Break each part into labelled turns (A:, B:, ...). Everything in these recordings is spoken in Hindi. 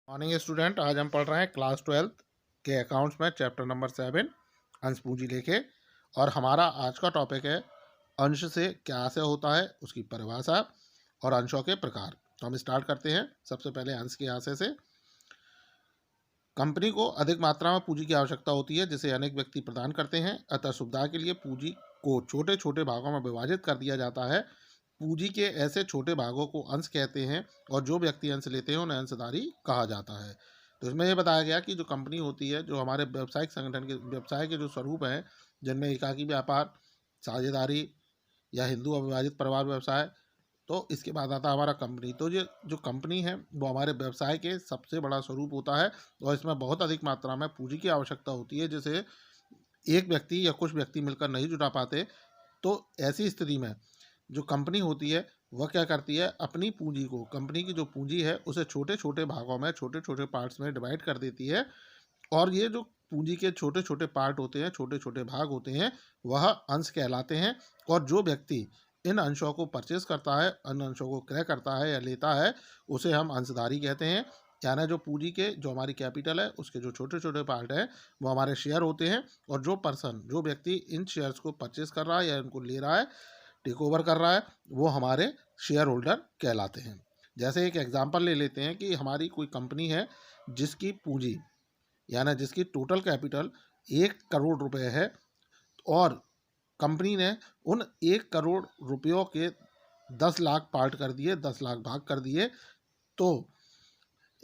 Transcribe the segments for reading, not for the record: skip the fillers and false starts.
A: मॉर्निंग स्टूडेंट, आज हम पढ़ रहे हैं क्लास 12 के अकाउंट्स में चैप्टर नंबर 7 अंश पूंजी लेके। और हमारा आज का टॉपिक है अंश से क्या आशय होता है, उसकी परिभाषा और अंशों के प्रकार। तो हम स्टार्ट करते हैं सबसे पहले अंश के आशय से। कंपनी को अधिक मात्रा में पूंजी की आवश्यकता होती है जिसे अनेक व्यक्ति प्रदान करते हैं, अतः सुविधा के लिए पूंजी को छोटे छोटे भागों में विभाजित कर दिया जाता है। पूंजी के ऐसे छोटे भागों को अंश कहते हैं और जो व्यक्ति अंश लेते हैं उन्हें अंशधारी कहा जाता है। तो इसमें यह बताया गया कि जो कंपनी होती है, जो हमारे व्यावसायिक संगठन के व्यवसाय के जो स्वरूप हैं, जिनमें एकाकी व्यापार, साझेदारी या हिंदू अविभाजित परिवार व्यवसाय, तो इसके बाद आता है हमारा कंपनी। तो ये जो कंपनी है वो हमारे व्यवसाय के सबसे बड़ा स्वरूप होता है और इसमें बहुत अधिक मात्रा में पूंजी की आवश्यकता होती है जिसे एक व्यक्ति या कुछ व्यक्ति मिलकर नहीं जुटा पाते। तो ऐसी स्थिति में जो कंपनी होती है वह क्या करती है, अपनी पूंजी को, कंपनी की जो पूंजी है उसे छोटे छोटे भागों में, छोटे छोटे पार्ट्स में डिवाइड कर देती है। और ये जो पूंजी के छोटे छोटे पार्ट होते हैं, छोटे छोटे भाग होते हैं, वह अंश कहलाते हैं। और जो व्यक्ति इन अंशों को परचेस करता है, इन अंशों को क्रय करता है या लेता है, उसे हम अंशधारी कहते हैं। यानी जो पूंजी के, जो हमारी कैपिटल है, उसके जो छोटे छोटे पार्ट हैं वो हमारे शेयर होते हैं। और जो पर्सन, जो व्यक्ति इन शेयर्स को परचेस कर रहा है या इनको ले रहा है, टेक ओवर कर रहा है, वो हमारे शेयर होल्डर कहलाते हैं। जैसे एक एग्जांपल ले लेते हैं कि हमारी कोई कंपनी है जिसकी पूंजी, यानी जिसकी टोटल कैपिटल 1 करोड़ रुपए है और कंपनी ने उन 1 करोड़ रुपयों के 10 लाख पार्ट कर दिए, 10 लाख भाग कर दिए। तो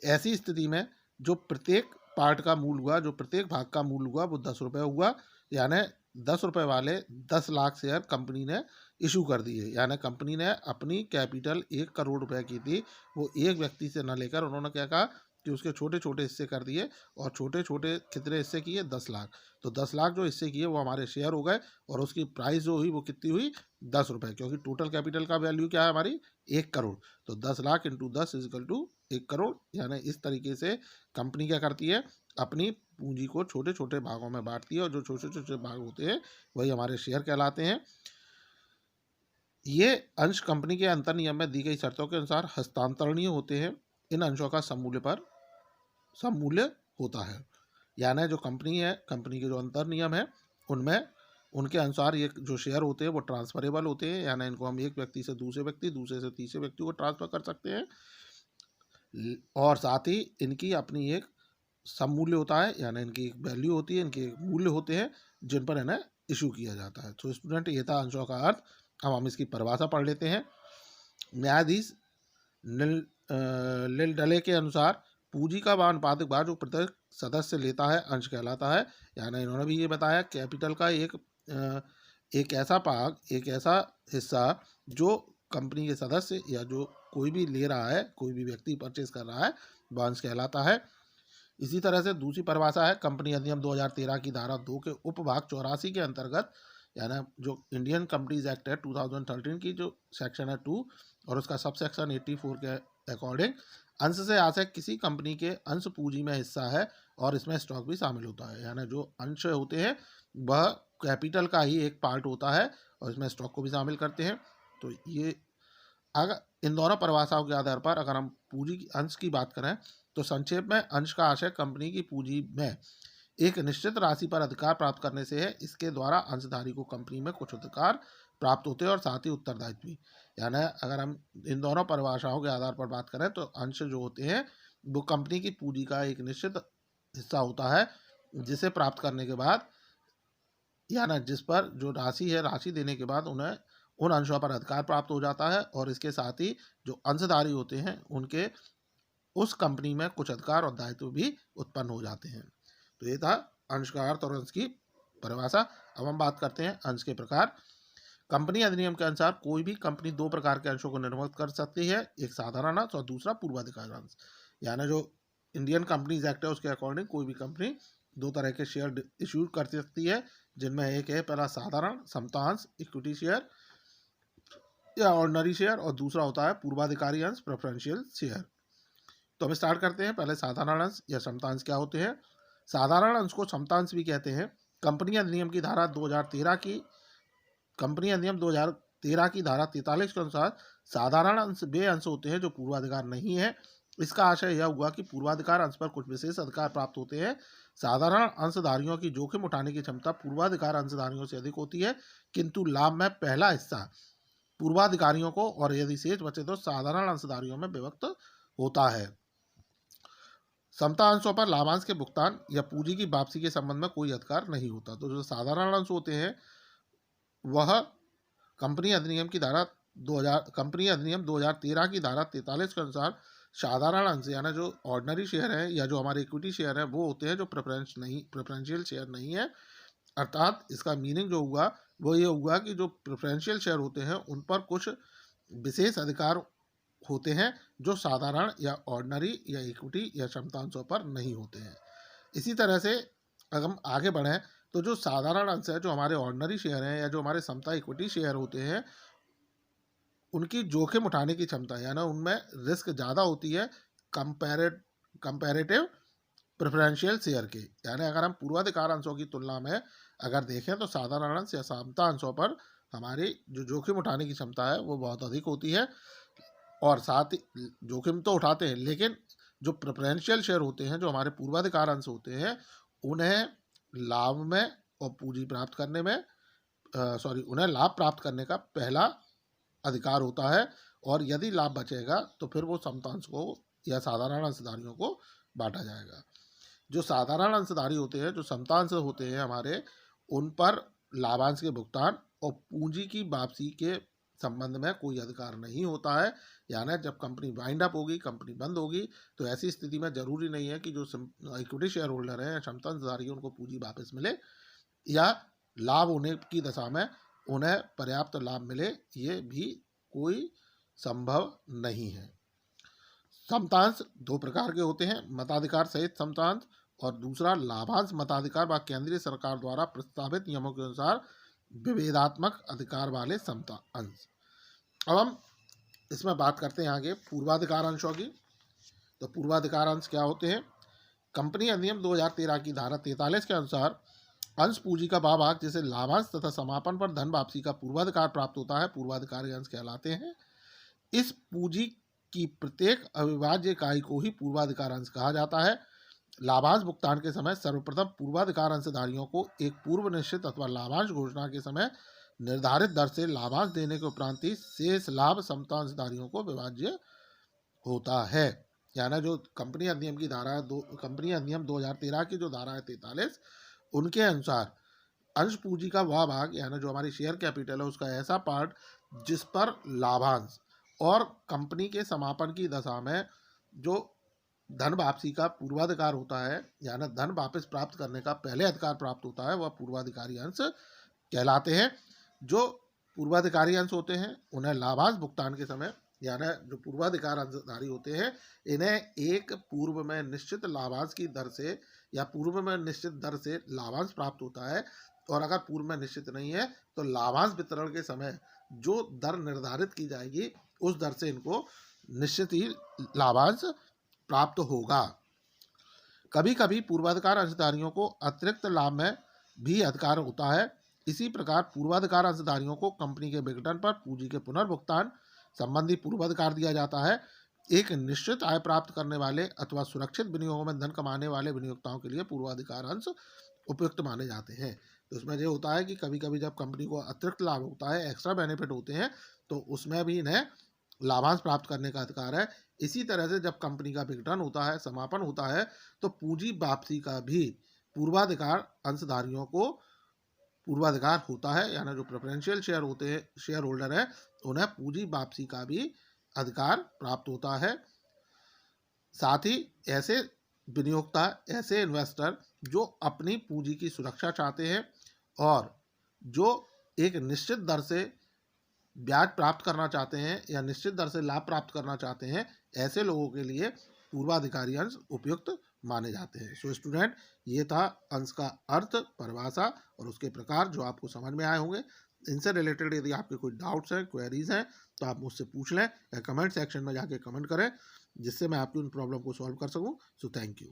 A: ऐसी स्थिति में जो प्रत्येक पार्ट का मूल हुआ, जो प्रत्येक भाग का मूल हुआ, वो 10 रुपये हुआ। यानी 10 रुपये वाले 10 लाख शेयर कंपनी ने इशू कर दिए। यानी कंपनी ने अपनी कैपिटल 1 करोड़ रुपए की थी, वो एक व्यक्ति से न लेकर उन्होंने क्या कहा कि उसके छोटे छोटे हिस्से कर दिए। और छोटे छोटे कितने हिस्से किए? 10 लाख। तो 10 लाख जो हिस्से किए वो हमारे शेयर हो गए और उसकी प्राइस जो हुई वो कितनी हुई? 10 रुपये, क्योंकि टोटल कैपिटल का वैल्यू क्या है हमारी? 1 करोड़। तो 10 lakh into 10 is equal to 1 crore. यानी इस तरीके से कंपनी क्या करती है, अपनी पूंजी को छोटे छोटे भागों में बांटती है और जो छोटे छोटे भाग होते हैं वही हमारे शेयर कहलाते हैं। ये अंश कंपनी के अंतर नियम में दी गई शर्तों के अनुसार हस्तांतरणीय होते हैं। इन अंशों का सममूल्य पर सममूल्य होता है। यानी जो कंपनी है, कंपनी के जो अंतर नियम है उनमें, उनके अनुसार ये जो शेयर होते हैं वो ट्रांसफरेबल होते हैं। यानी इनको हम एक व्यक्ति से दूसरे व्यक्ति, दूसरे से तीसरे व्यक्ति को ट्रांसफर कर सकते हैं। और साथ ही इनकी अपनी एक सममूल्य होता है, यानी इनकी एक वैल्यू होती है, इनके एक मूल्य होते हैं जिन पर इन्हें इशू किया जाता है। तो स्टूडेंट, ये था अंशों का अर्थ। अब हम इसकी परिभाषा पढ़ लेते हैं। न्यायाधीश लिलडले के अनुसार पूंजी का अनुपातिक भाग जो प्रत्येक सदस्य लेता है अंश कहलाता है। यानी इन्होंने भी ये बताया, कैपिटल का एक ऐसा भाग, एक ऐसा हिस्सा जो कंपनी के सदस्य या जो कोई भी ले रहा है, कोई भी व्यक्ति परचेज कर रहा है, वह अंश कहलाता है। इसी तरह से दूसरी परिभाषा है कंपनी अधिनियम 2013 की धारा 2 के उपभाग 84 के अंतर्गत, यानी जो इंडियन कंपनीज एक्ट है 2013 की जो सेक्शन है 2 और उसका सब सेक्शन 84 के अकॉर्डिंग, अंश से आशय किसी कंपनी के अंश पूंजी में हिस्सा है और इसमें स्टॉक भी शामिल होता है। यानी जो अंश होते हैं वह कैपिटल का ही एक पार्ट होता है और इसमें स्टॉक को भी शामिल करते हैं। तो ये, अगर इन दोनों परिभाषाओं के आधार पर अगर हम पूंजी की अंश की बात करें तो संक्षेप में अंश का आशय कंपनी की पूंजी में एक निश्चित राशि पर अधिकार प्राप्त करने से है। इसके द्वारा अंशधारी को कंपनी में कुछ अधिकार प्राप्त होते हैं और साथ ही उत्तरदायित्व भी। यानी अगर हम इन दोनों परिभाषाओं के आधार पर बात करें तो अंश जो होते हैं वो कंपनी की पूंजी का एक निश्चित हिस्सा होता है जिसे प्राप्त करने के बाद, यानी जिस पर जो राशि है, राशि देने के बाद उन्हें उन अंशों पर अधिकार प्राप्त हो जाता है और इसके साथ ही जो अंशधारी होते हैं उनके उस कंपनी में कुछ अधिकार और दायित्व भी उत्पन्न हो जाते हैं। तो ये था अंश का अर्थ और अंश की परिभाषा। अब हम बात करते हैं अंश के प्रकार। कंपनी अधिनियम के अनुसार कोई भी कंपनी 2 प्रकार के अंशों को निर्मित कर सकती है, एक साधारण अंश और दूसरा पूर्वाधिकार अंश। यानी जो इंडियन कंपनीज एक्ट है उसके अकॉर्डिंग कोई भी कंपनी 2 तरह के शेयर इशू कर सकती है, जिनमें एक है पहला साधारण समता अंश, इक्विटी शेयर या ऑर्डिनरी शेयर, और दूसरा होता है पूर्वाधिकारी अंश, प्रेफरेंशियल शेयर। तो हम स्टार्ट करते हैं। पहले साधारण अंश या समतांश क्या होते हैं। साधारण अंश को समतांश भी कहते हैं। कंपनी अधिनियम की धारा 2013 की, कंपनी अधिनियम 2013 की धारा 43 के अनुसार साधारण अंश वे अंश होते हैं जो पूर्वाधिकार नहीं है इसका आशय यह हुआ कि पूर्वाधिकार अंश पर कुछ विशेष अधिकार प्राप्त होते हैं। साधारण अंशधारियों की जोखिम उठाने की क्षमता पूर्वाधिकार अंशधारियों से अधिक होती है, किंतु लाभ में पहला हिस्सा पूर्वाधिकारियों को और यदि शेष बचे तो साधारण अंशधारियों में विभक्त होता है। समता अंशों पर लाभांश के भुगतान या पूंजी की वापसी के संबंध में कोई अधिकार नहीं होता। तो जो साधारण अंश होते हैं वह कंपनी अधिनियम 2013 की धारा 43 के अनुसार साधारण अंश यानी जो ऑर्डिनरी शेयर है या जो हमारे इक्विटी शेयर है वो होते हैं जो प्रेफरेंशियल शेयर नहीं है। अर्थात इसका मीनिंग जो हुआ वो ये हुआ कि जो प्रेफरेंशियल शेयर होते हैं उन पर कुछ विशेष अधिकार होते हैं जो साधारण या ऑर्डिनरी या इक्विटी या क्षमतांशों पर नहीं होते हैं। इसी तरह से अगर हम आगे बढ़ें तो जो साधारण अंश है जो हमारे ऑर्डिनरी शेयर हैं या जो हमारे समता इक्विटी शेयर होते हैं उनकी जोखिम उठाने की क्षमता यानी उनमें रिस्क ज़्यादा होती है कंपैरेटिव प्रेफरेंशियल शेयर के। यानी अगर हम पूर्वाधिकार अंशों की तुलना में अगर देखें तो साधारण अंश या समता अंशों पर हमारी जो जोखिम उठाने की क्षमता है वो बहुत अधिक होती है। और साथ ही जोखिम तो उठाते हैं लेकिन जो प्रेफरेंशियल शेयर होते हैं जो हमारे पूर्वाधिकार अंश होते हैं उन्हें लाभ में और पूंजी प्राप्त करने में उन्हें लाभ प्राप्त करने का पहला अधिकार होता है। और यदि लाभ बचेगा तो फिर वो समतांश को या साधारण अंशधारियों को बांटा जाएगा। जो साधारण अंशधारी होते हैं जो समतांश होते हैं हमारे उन पर लाभांश के भुगतान और पूंजी की वापसी के संबंध में कोई अधिकार नहीं होता है। यानी जब कंपनी वाइंड अप होगी कंपनी बंद होगी तो ऐसी स्थिति में जरूरी नहीं है कि जो इक्विटी शेयर होल्डर हैं या क्षमता अंशधारी उनको पूंजी वापस मिले या लाभ होने की दशा में उन्हें पर्याप्त लाभ मिले, ये भी कोई संभव नहीं है। समतांश दो प्रकार के होते हैं, मताधिकार सहित समतांश और दूसरा लाभांश मताधिकार व केंद्रीय सरकार द्वारा प्रस्तावित नियमों के अनुसार विभेदात्मक अधिकार वाले समता अंश। अब हम इसमें बात करते हैं आगे पूर्वाधिकार अंशों की। तो पूर्वाधिकार अंश क्या होते हैं? कंपनी अधिनियम 2013 की धारा 43 के अनुसार अंश पूंजी का भाग जिसे लाभांश तथा समापन पर धन वापसी का पूर्वाधिकार प्राप्त होता है पूर्वाधिकारी अंश कहलाते हैं। इस पूंजी की प्रत्येक अविभाज्य इकाई को ही पूर्वाधिकार अंश कहा जाता है। लाभांश भुगतान के समय सर्वप्रथम पूर्वाधिकार अंशधारियों को एक पूर्व निश्चित अथवा लाभांश घोषणा के समय निर्धारित दर से लाभांश देने के उपरांत ही शेष लाभ समता अंशधारियों को विभाज्य होता है। यानी जो कंपनी अधिनियम 2013 की जो धारा है 43 उनके अनुसार अंश पूंजी का वह भाग यानी जो हमारी शेयर कैपिटल है उसका ऐसा पार्ट जिस पर लाभांश और कंपनी के समापन की दशा में जो धन वापसी का पूर्वाधिकार होता है यानी धन वापस प्राप्त करने का पहले अधिकार प्राप्त होता है वह पूर्वाधिकारी अंश कहलाते हैं। जो पूर्वाधिकारी अंश होते हैं उन्हें लाभांश भुगतान के समय यानी जो पूर्वाधिकार अंशधारी होते हैं इन्हें एक पूर्व में निश्चित लाभांश की दर से या पूर्व में निश्चित दर से लाभांश प्राप्त होता है। और अगर पूर्व में निश्चित नहीं है तो लाभांश वितरण के समय जो दर निर्धारित की जाएगी उस दर से इनको निश्चित ही लाभांश प्राप्त होगा। कभी कभी पूर्वाधिकार अंशधारियों को अतिरिक्त लाभ में भी अधिकार होता है। इसी प्रकार पूर्वाधिकार अंशधारियों को कंपनी के विघटन पर पूंजी के पुनर्भुगतान संबंधी पूर्वाधिकार दिया जाता है। एक निश्चित आय प्राप्त करने वाले अथवा सुरक्षित विनियोगों में धन कमाने वाले विनियोक्ताओं के लिए पूर्वाधिकार अंश उपयुक्त माने जाते हैं। तो इसमें यह होता है कि कभी कभी जब कंपनी को अतिरिक्त लाभ होता है एक्स्ट्रा बेनिफिट होते हैं तो उसमें भी इन्हें लाभांश प्राप्त करने का अधिकार है। इसी तरह से जब कंपनी का विघटन होता है समापन होता है तो पूंजी वापसी का भी पूर्वाधिकार अंशधारियों को पूर्वाधिकार होता है। यानी जो प्रेफरेंशियल शेयर होते हैं शेयर होल्डर है उन्हें पूंजी वापसी का भी अधिकार प्राप्त होता है। साथ ही ऐसे विनियोक्ता ऐसे इन्वेस्टर जो अपनी पूंजी की सुरक्षा चाहते हैं और जो एक निश्चित दर से ब्याज प्राप्त करना चाहते हैं या निश्चित दर से लाभ प्राप्त करना चाहते हैं ऐसे लोगों के लिए पूर्वाधिकारी अंश उपयुक्त माने जाते हैं। सो स्टूडेंट ये था अंश का अर्थ परिभाषा और उसके प्रकार जो आपको समझ में आए होंगे। इनसे रिलेटेड यदि आपके कोई डाउट्स हैं क्वेरीज हैं तो आप मुझसे पूछ लें या कमेंट सेक्शन में जाके कमेंट करें जिससे मैं आपकी उन प्रॉब्लम को सॉल्व कर सकूं। So thank you.